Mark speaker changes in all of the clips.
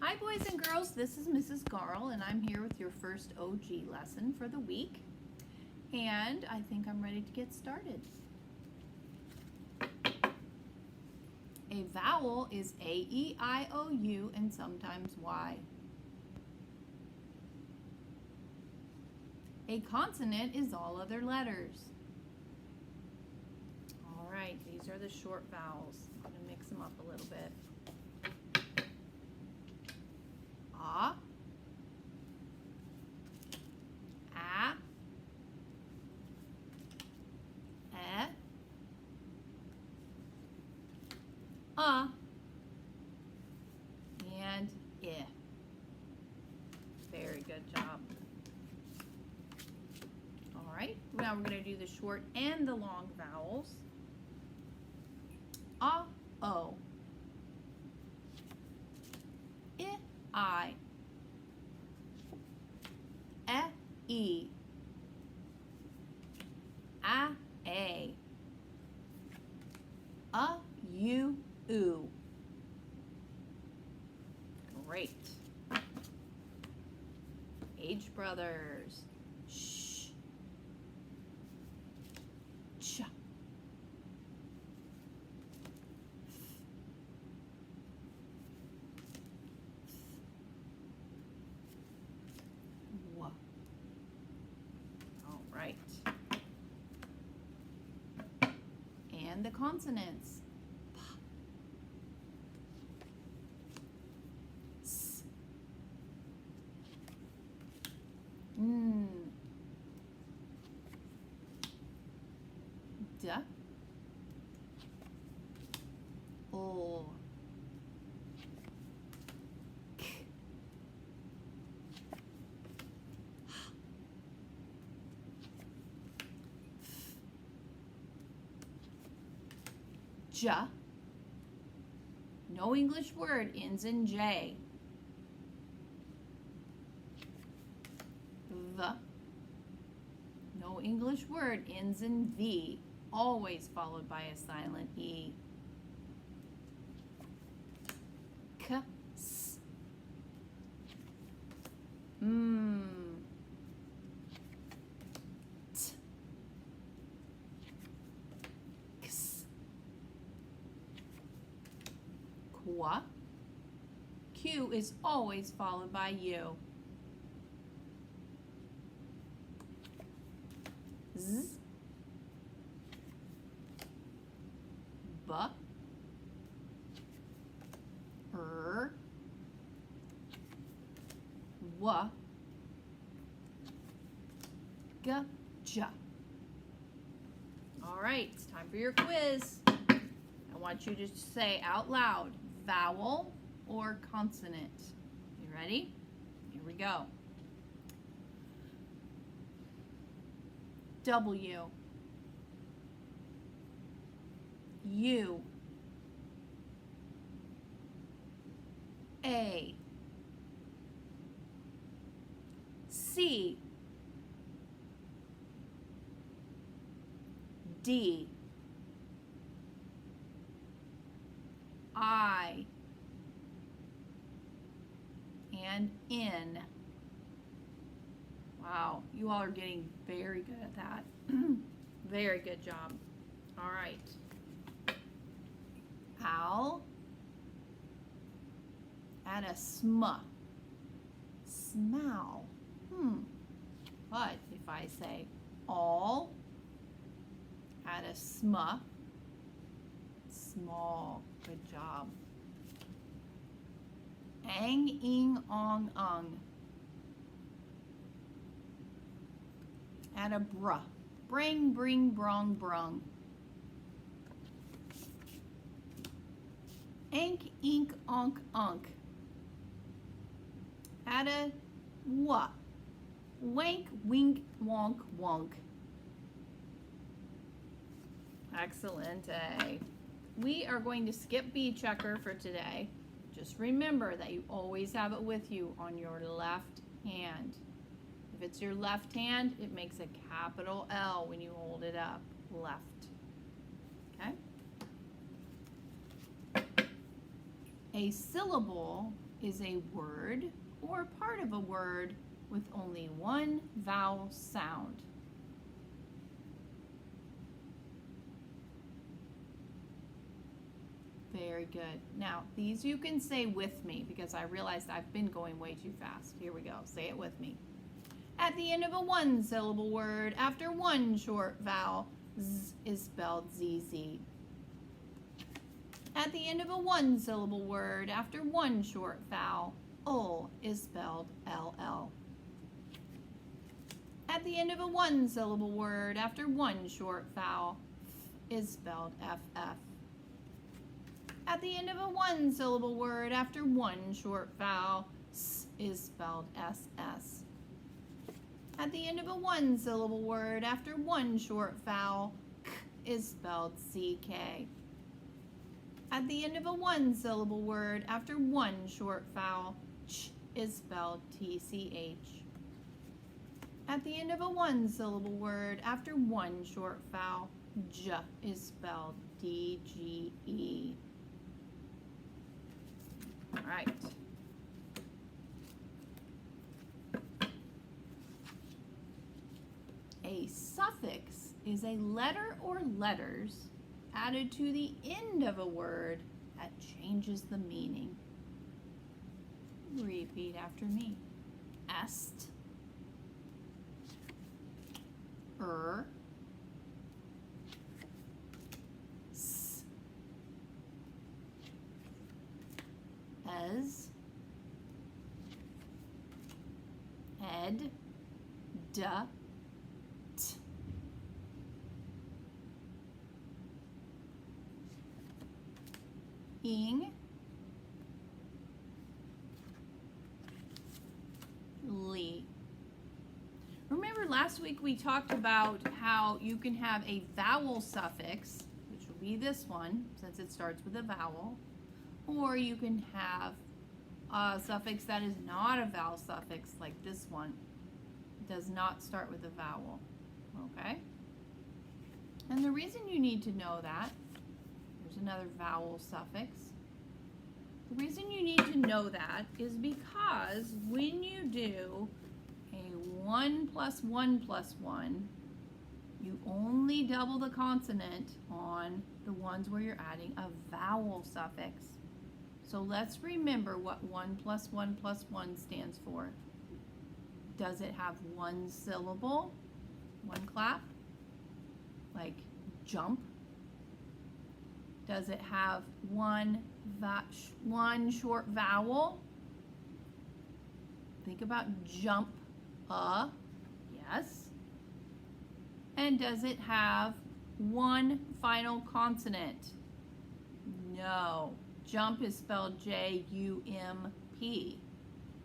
Speaker 1: Hi boys and girls, this is Mrs. Garl and I'm here with your first OG lesson for the week. And I think I'm ready to get started. A vowel is A, E, I, O, U, and sometimes Y. A consonant is all other letters. All right, these are the short vowels. I'm going to mix them up a little bit. A, and I. Very good job. All right, now we're going to do the short and the long vowels. A, O. I, E, A, U, oo. Great. H brothers. Sh, ch, w. All right. And the consonants. P, s, n, d, o, k, j. No English word ends in J. V. No English word ends in V, always followed by a silent E. K, S. M. T. X. Qua. Q is always followed by U. Z, B, W, G, J. All right, it's time for your quiz. I want you to say out loud, vowel or consonant. You ready? Here we go. W, U, A, C, D, I, and N. Wow, you all are getting very good at that. Very good job. All right. Owl. Add a sm. Smell. But if I say all, add a sm. Small. Good job. Ang, ing, ong, ung. Add a br. Bring, bring, brung, brung. Ank, ink, onk, unk. Add a w. Wank, wink, wonk, wonk. Excellent. We are going to skip bee checker for today. Just remember that you always have it with you on your left hand. If it's your left hand, it makes a capital L when you hold it up. Left. Okay? A syllable is a word or part of a word with only one vowel sound. Very good. Now, these you can say with me because I realized I've been going way too fast. Here we go. Say it with me. At the end of a one-syllable word, after one short vowel, z is spelled ZZ. At the end of a one-syllable word, after one short vowel, ul is spelled LL. At the end of a one-syllable word, after one short vowel, f is spelled FF. At the end of a one-syllable word, after one short vowel, s is spelled SS. At the end of a one-syllable word, after one short vowel, k is spelled CK. At the end of a one-syllable word, after one short vowel, ch is spelled TCH. At the end of a one-syllable word, after one short vowel, j is spelled DGE. All right. A suffix is a letter or letters added to the end of a word that changes the meaning. Repeat after me. Est, s, es, ed, d, t. Ing, li. Remember last week we talked about how you can have a vowel suffix, which will be this one since it starts with a vowel, or you can have a suffix that is not a vowel suffix like this one. It does not start with a vowel, okay? And the reason you need to know that, there's another vowel suffix. The reason you need to know that is because when you do a 1 plus 1 plus 1, you only double the consonant on the ones where you're adding a vowel suffix. So let's remember what 1 plus 1 plus 1 stands for. Does it have one syllable, one clap, like jump? Does it have one short vowel? Think about jump, yes. And does it have one final consonant? No. Jump is spelled J-U-M-P.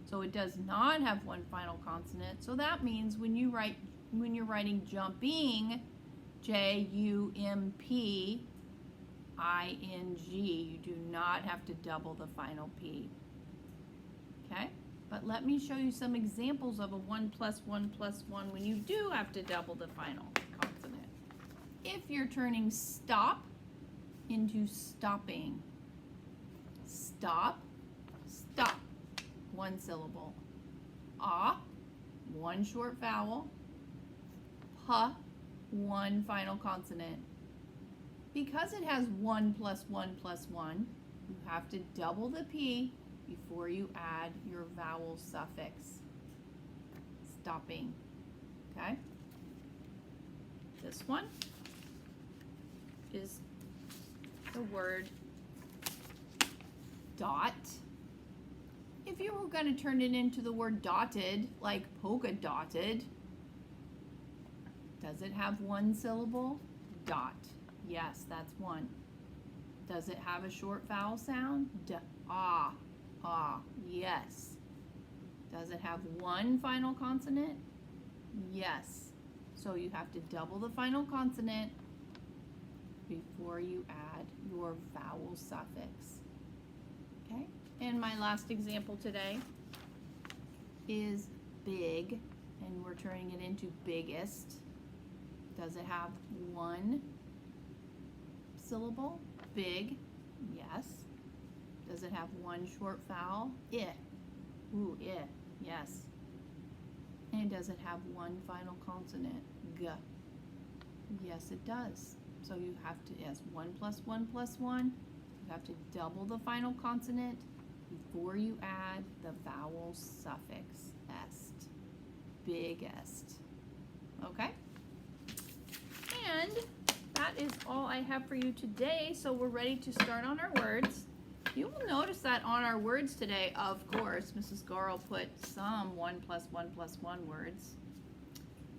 Speaker 1: So it does not have one final consonant. So that means when you're writing jumping, J-U-M-P, I-N-G, you do not have to double the final P. Okay? But let me show you some examples of a 1 plus 1 plus 1 when you do have to double the final consonant. If you're turning stop into stopping. Stop, stop, one syllable. Ah, one short vowel. Puh, one final consonant. Because it has 1 plus 1 plus 1, you have to double the P before you add your vowel suffix. Stopping, okay? This one is the word dot. If you were going to turn it into the word dotted, like polka dotted, does it have one syllable? Dot. Yes, that's one. Does it have a short vowel sound? D, ah, ah, yes. Does it have one final consonant? Yes. So you have to double the final consonant before you add your vowel suffix. Okay? And my last example today is big, and we're turning it into biggest. Does it have one syllable? Big, yes. Does it have one short vowel? I. Ooh, I. Yes. And does it have one final consonant? G. Yes, it does. So you have to, yes, 1 plus 1 plus 1. You have to double the final consonant before you add the vowel suffix, est, biggest. Okay? And that is all I have for you today. So we're ready to start on our words. You will notice that on our words today, of course, Mrs. Garl put some 1 plus 1 plus 1 words.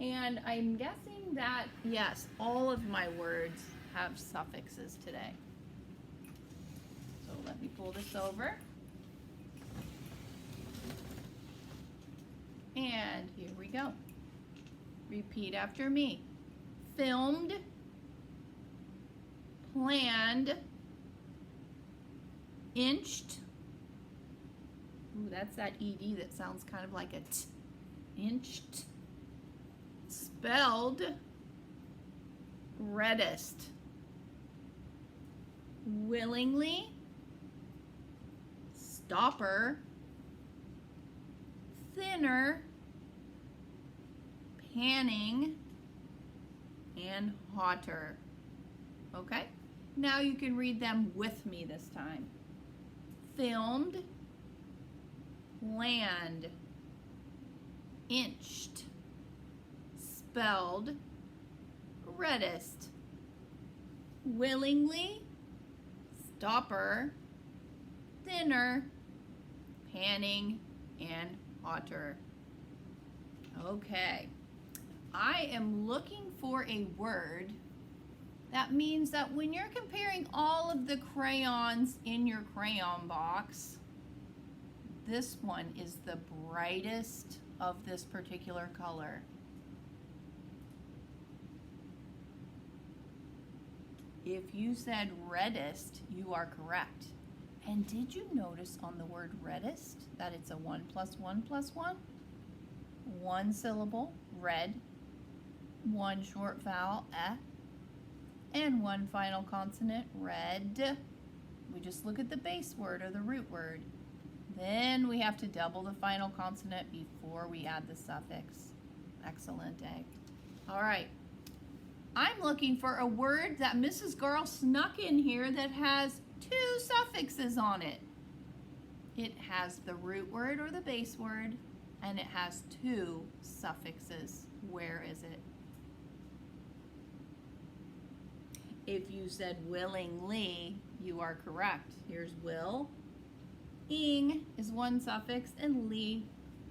Speaker 1: And I'm guessing that, yes, all of my words have suffixes today. So let me pull this over. And here we go. Repeat after me. Filmed, planned, inched. Ooh, that's that ED that sounds kind of like a T. Inched. Spelled, reddest. Willingly, stopper, thinner, panning, and hotter. Okay? Now you can read them with me this time. Filmed, planned, inched, spelled, reddest, willingly, stopper, thinner, panning, and hotter. Okay, I am looking for a word that means that when you're comparing all of the crayons in your crayon box, this one is the brightest of this particular color. If you said reddest, you are correct. And did you notice on the word reddest that it's a 1 plus 1 plus 1? One syllable, red, one short vowel, and one final consonant, red. We just look at the base word or the root word. Then we have to double the final consonant before we add the suffix. Excellent, All right. I'm looking for a word that Mrs. Garl snuck in here that has 2 suffixes on it. It has the root word or the base word, and it has 2 suffixes. Where is it? If you said willingly, you are correct. Here's will. Ing is 1 suffix, and ly.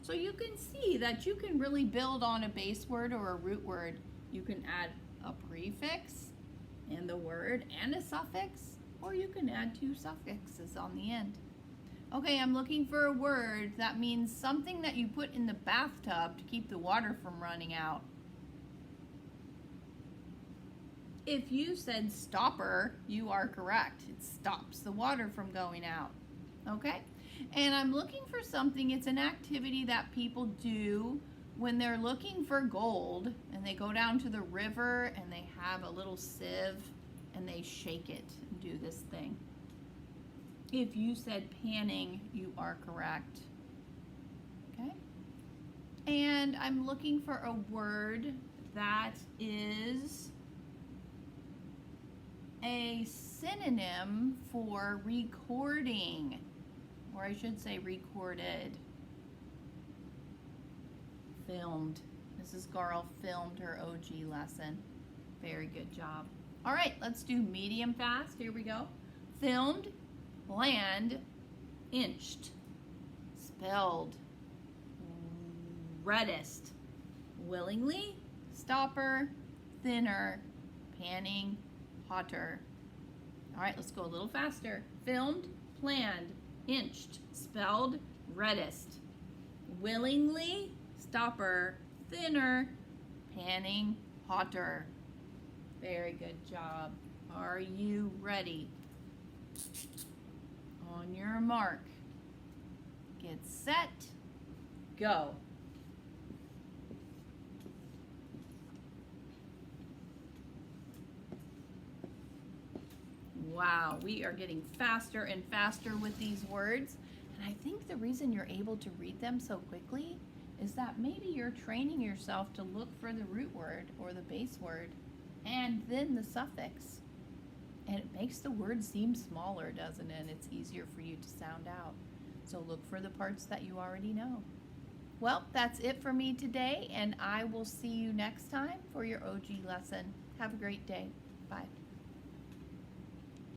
Speaker 1: So you can see that you can really build on a base word or a root word. You can add a prefix in the word and a suffix, or you can add 2 suffixes on the end. Okay, I'm looking for a word that means something that you put in the bathtub to keep the water from running out. If you said stopper, you are correct. It stops the water from going out. Okay? And I'm looking for something, it's an activity that people do when they're looking for gold, and they go down to the river and they have a little sieve and they shake it and do this thing. If you said panning, you are correct. Okay? And I'm looking for a word that is a synonym for recording, or I should say recorded. Filmed. Mrs. Garl filmed her OG lesson. Very good job. All right, let's do medium fast. Here we go. Filmed, planned, inched, spelled, reddest, willingly, stopper, thinner, panning, hotter. All right, let's go a little faster. Filmed, planned, inched, spelled, reddest, willingly, stopper, thinner, panning, hotter. Very good job. Are you ready? On your mark, get set, go. Wow, we are getting faster and faster with these words. And I think the reason you're able to read them so quickly is that maybe you're training yourself to look for the root word or the base word and then the suffix. And it makes the word seem smaller, doesn't it? And it's easier for you to sound out. So look for the parts that you already know. Well, that's it for me today, and I will see you next time for your OG lesson. Have a great day. Bye.